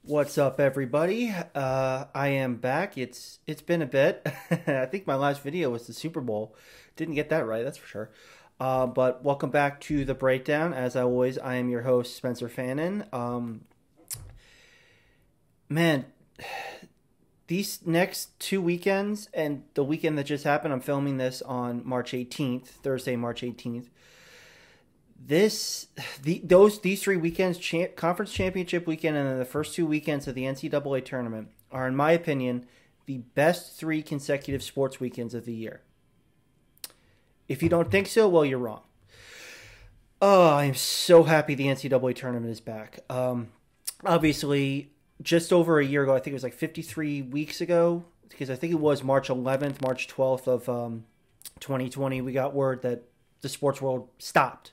What's up, everybody? I am back. It's been a bit. I think my last video was the Super Bowl. Didn't get that right, that's for sure. But welcome back to the breakdown. As always, I am your host, Spencer Fannin. Man, these next 2 weekends and the weekend that just happened, I'm filming this on March 18th, Thursday, March 18th. These 3 weekends, conference championship weekend and then the first 2 weekends of the NCAA tournament, are, in my opinion, the best 3 consecutive sports weekends of the year. If you don't think so, well, you're wrong. Oh, I am so happy the NCAA tournament is back. Obviously, just over a year ago, I think it was like 53 weeks ago, because I think it was March 11th, March 12th of 2020, we got word that the sports world stopped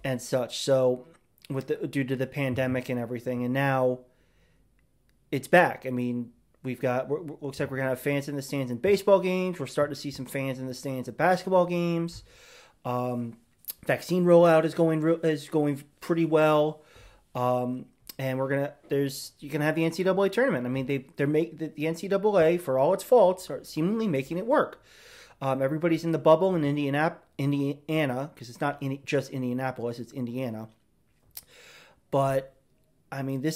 and such. So, due to the pandemic and everything, and now it's back. I mean, looks like we're gonna have fans in the stands in baseball games. We're starting to see some fans in the stands at basketball games. Vaccine rollout is going pretty well, and you're gonna have the NCAA tournament. I mean, the NCAA, for all its faults, are seemingly making it work. Everybody's in the bubble in Indiana, because it's not just Indianapolis, it's Indiana. But, I mean,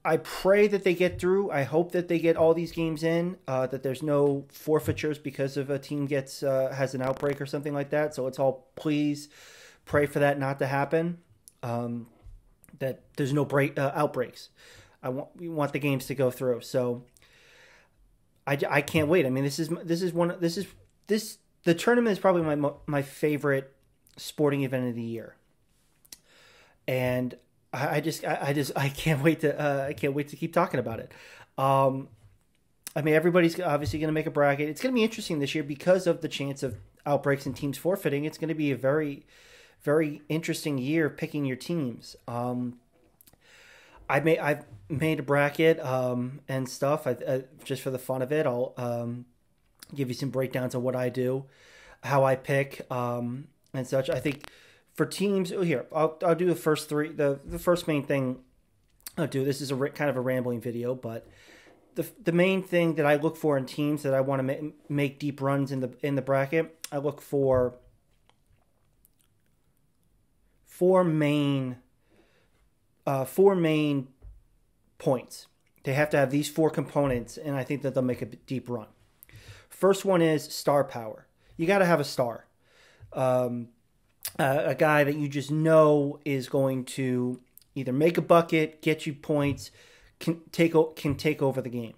I pray that they get through. I hope that they get all these games in, that there's no forfeitures because of a team has an outbreak or something like that. So please pray for that not to happen, that there's no outbreaks. We want the games to go through. So, I can't wait. I mean, the tournament is probably my favorite sporting event of the year, and I can't wait to keep talking about it. I mean, everybody's obviously going to make a bracket. It's going to be interesting this year because of the chance of outbreaks and teams forfeiting. It's going to be a very, very interesting year picking your teams. I've made a bracket and stuff. Just for the fun of it, I'll give you some breakdowns of what I do, how I pick, and such. I think for teams, I'll do the first three. The first main thing I'll do. This is kind of a rambling video, but the main thing that I look for in teams that I want to make deep runs in the bracket, I look for four main points. They have to have these four components, and I think that they'll make a deep run. First one is star power. You got to have a star, a guy that you just know is going to either make a bucket, get you points, can take over the game,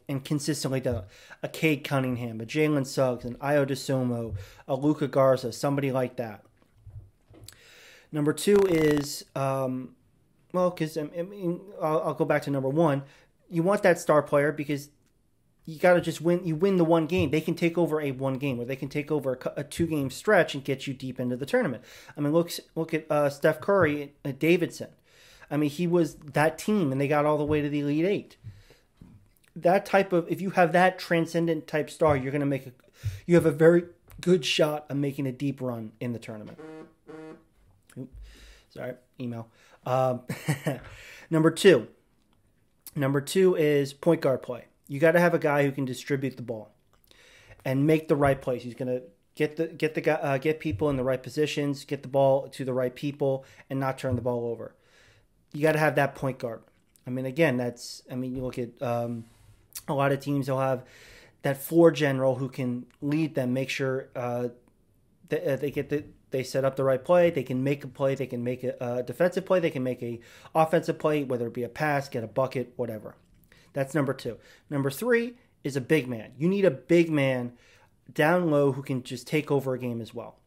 and consistently does it. A Cade Cunningham, a Jalen Suggs, an Io DeSomo, a Luka Garza, somebody like that. Number two is because I'll go back to number one. You want that star player because you got to just win. You win the one game. They can take over a one game, or they can take over a 2-game stretch and get you deep into the tournament. I mean, look at Steph Curry at Davidson. I mean, he was that team, and they got all the way to the Elite Eight. If you have that transcendent type star, you have a very good shot of making a deep run in the tournament. Oops, sorry, email. Number two is point guard play. You got to have a guy who can distribute the ball and make the right plays. He's going to get people in the right positions, get the ball to the right people, and not turn the ball over. You got to have that point guard. I mean, again, you look at a lot of teams. They'll have that floor general who can lead them, make sure they set up the right play. They can make a play. They can make a defensive play. They can make a offensive play, whether it be a pass, get a bucket, whatever. That's number two. Number three is a big man. You need a big man down low who can just take over a game as well.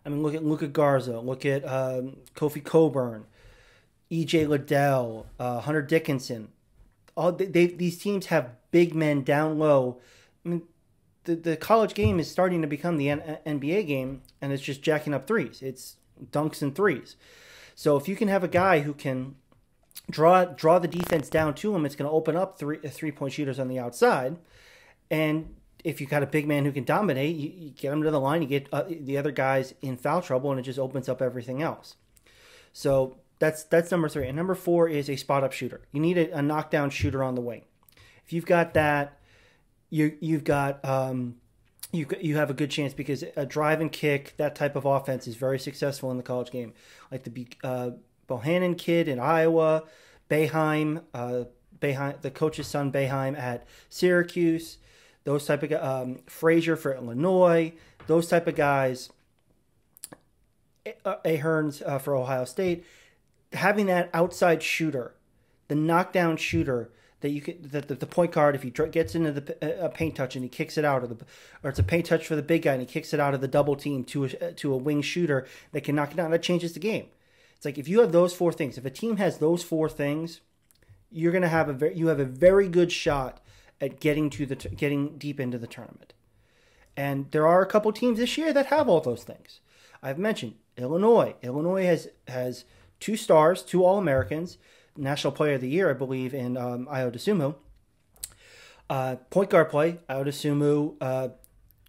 I mean, look at Luka Garza. Look at Kofi Coburn, E.J. Liddell, Hunter Dickinson. These teams have big men down low. I mean, the college game is starting to become the NBA game, and it's just jacking up threes. It's dunks and threes. So if you can have a guy who can draw the defense down to him, it's going to open up three-point shooters on the outside. And if you got a big man who can dominate, you get him to the line, you get the other guys in foul trouble, and it just opens up everything else. So That's number 3. And number 4 is a spot up shooter. You need a knockdown shooter on the wing. If you've got that, you have a good chance, because a drive and kick, that type of offense, is very successful in the college game. Like the Bohannon kid in Iowa, Boeheim, the coach's son Boeheim at Syracuse, those type of Frazier for Illinois, those type of guys, Ahearns for Ohio State. Having that outside shooter, the knockdown shooter that you can, that the point guard, if he gets into the paint touch and he kicks it out, or it's a paint touch for the big guy and he kicks it out of the double team to a wing shooter that can knock it down, that changes the game. It's like if you have those 4 things, if a team has those 4 things, you're going to have a very good shot at getting deep into the tournament. And there are a couple teams this year that have all those things. I've mentioned Illinois. Illinois has 2 stars, 2 All-Americans, National Player of the Year, I believe, in Ayo Dosunmu. Point guard play, Ayo Dosunmu,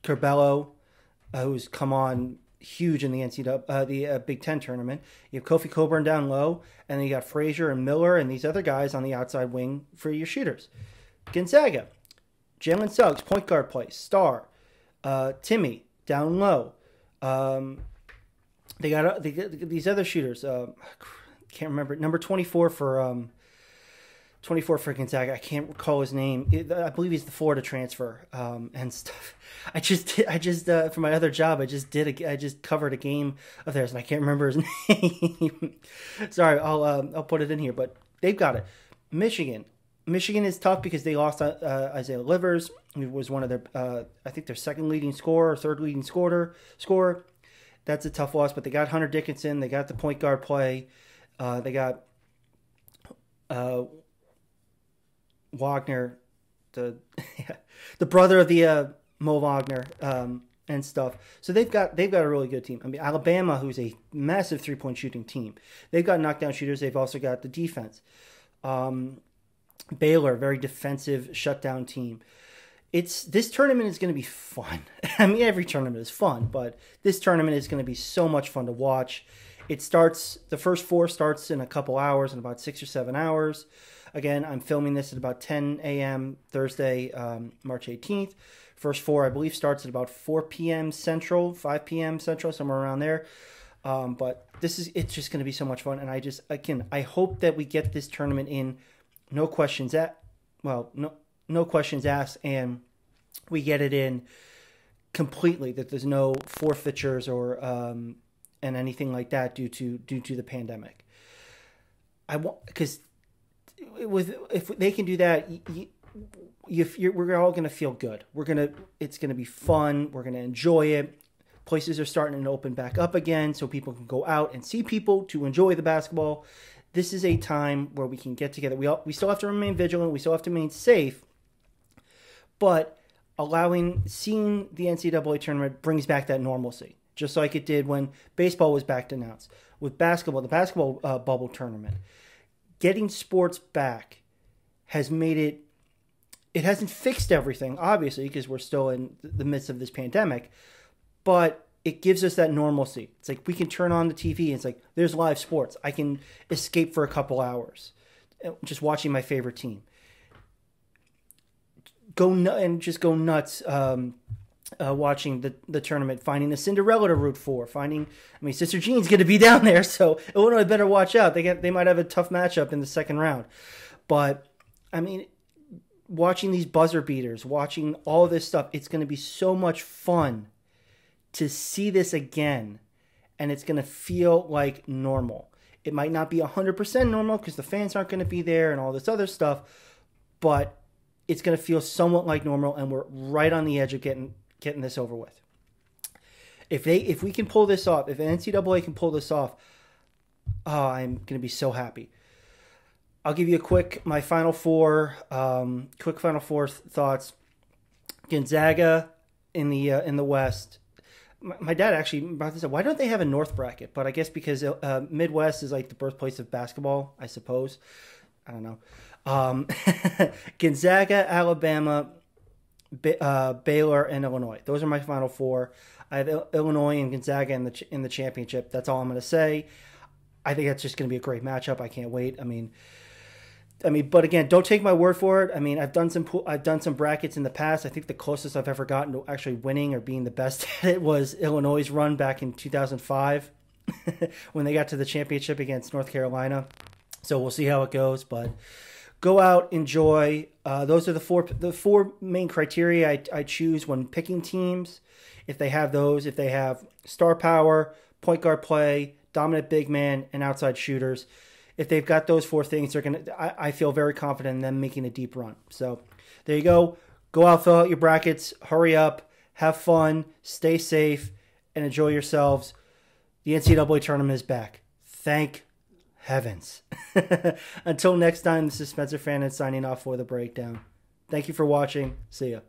Curbelo, who's come on huge in the the Big Ten tournament. You have Kofi Cockburn down low, and then you got Frazier and Miller and these other guys on the outside wing for your shooters. Gonzaga, Jalen Suggs, point guard play, star. Timmy down low. They got these other shooters. Can't remember, number 24 for 24 for Gonzaga. I can't recall his name. I believe he's the Florida transfer and stuff. I just for my other job, I just covered a game of theirs and I can't remember his name. Sorry, I'll put it in here, but they've got it. Michigan is tough because they lost Isaiah Livers, who was one of their I think their second leading scorer or third leading scorer. That's a tough loss, but they got Hunter Dickinson. They got the point guard play. They got Wagner, the brother of the Mo Wagner, and stuff. So they've got a really good team. I mean, Alabama, who's a massive 3-point shooting team, they've got knockdown shooters. They've also got the defense. Baylor, very defensive shutdown team. This tournament is going to be fun. I mean, every tournament is fun, but this tournament is going to be so much fun to watch. The first 4 starts in a couple hours, in about 6 or 7 hours. Again, I'm filming this at about 10 a.m. Thursday, March 18th. First 4, I believe, starts at about 4 p.m. Central, 5 p.m. Central, somewhere around there. But it's just going to be so much fun. And I hope that we get this tournament in, no questions asked, and we get it in completely, that there's no forfeitures or and anything like that due to the pandemic. Because if they can do that, we're all going to feel good. It's going to be fun. We're going to enjoy it. Places are starting to open back up again, so people can go out and see people to enjoy the basketball. This is a time where we can get together. We still have to remain vigilant. We still have to remain safe. But seeing the NCAA tournament brings back that normalcy, just like it did when baseball was back to announced. With basketball, the basketball bubble tournament, getting sports back has made it. It hasn't fixed everything, obviously, because we're still in the midst of this pandemic, but it gives us that normalcy. It's like we can turn on the TV and it's like, there's live sports. I can escape for a couple hours just watching my favorite team. Go nuts watching the tournament, finding the Cinderella to root for, Sister Jean's going to be down there, so Illinois better watch out. They might have a tough matchup in the second round. But, I mean, watching these buzzer beaters, watching all this stuff, it's going to be so much fun to see this again, and it's going to feel like normal. It might not be 100% normal because the fans aren't going to be there and all this other stuff, but it's going to feel somewhat like normal, and we're right on the edge of getting this over with. If we can pull this off, if NCAA can pull this off, I'm going to be so happy. I'll give you my final four thoughts. Gonzaga in the West. My dad actually brought this up. Why don't they have a North bracket? But I guess because Midwest is like the birthplace of basketball, I suppose. I don't know. Gonzaga, Alabama, Baylor, and Illinois. Those are my final four. I have Illinois and Gonzaga in the championship. That's all I'm going to say. I think that's just going to be a great matchup. I can't wait. I mean, but again, don't take my word for it. I mean, I've done some brackets in the past. I think the closest I've ever gotten to actually winning or being the best at it was Illinois' run back in 2005 when they got to the championship against North Carolina. So we'll see how it goes, but go out, enjoy. Those are the four main criteria I choose when picking teams. If they have those, if they have star power, point guard play, dominant big man, and outside shooters. If they've got those four things, I feel very confident in them making a deep run. So there you go. Go out, fill out your brackets, hurry up, have fun, stay safe, and enjoy yourselves. The NCAA tournament is back. Thank heavens. Until next time, this is Spencer Fannin signing off for The Breakdown. Thank you for watching. See ya.